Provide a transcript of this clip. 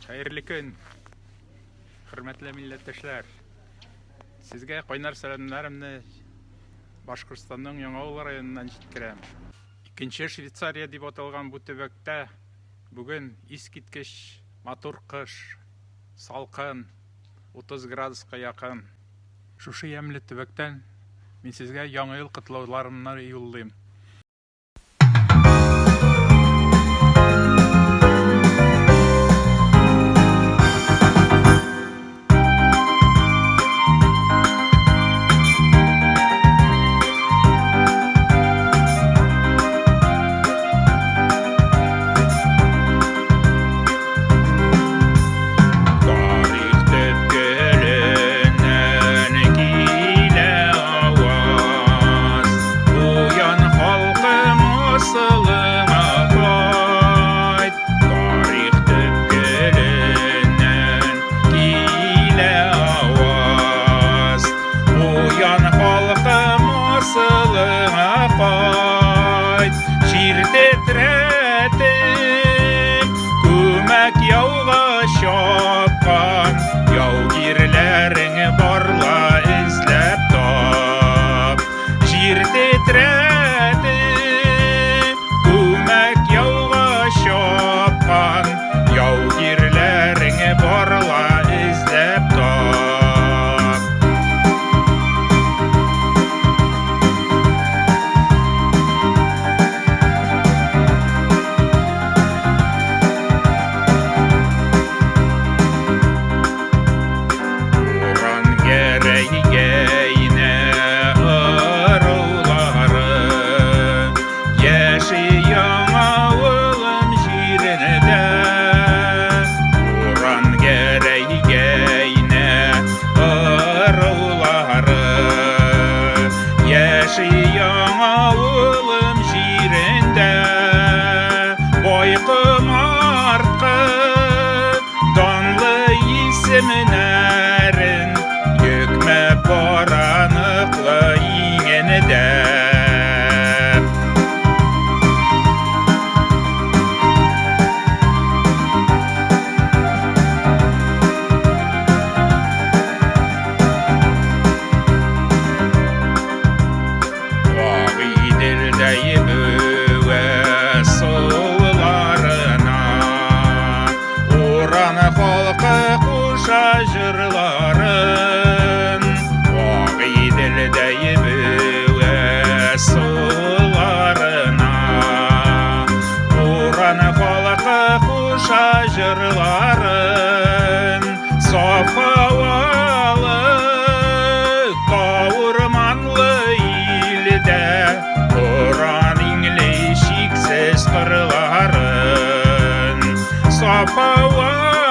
Хәерле көн, хөрмәтле милләттәшләр. Сезгә кайнар сәламнарымны Башкортстанның Яңавыл районыннан җиткерәм. Икенче Швейцария дип аталган бу төбәктә бүген искиткеч матур кыш, салкын, 30 градуска якын. Шушы ямьле төбәктән мин сезгә яңа ел котлауларымны юллыйм. Күмәк яуга чапкан, яугирләрең барла эзләп тап. Җир тетрәде, күмәк яуга чапкан, яугирләрең барла эзләп тап. Яңавылым җирендә байкым арткы данлы исемнәрен йөкмәп бараныклы иңенедә. Жырларын Агыйделдәй бүе суларына Ураны халкы куша жырларын Саф һавалы кавырманлы илдә Уран иңли чиксез кырларын Саф һавалы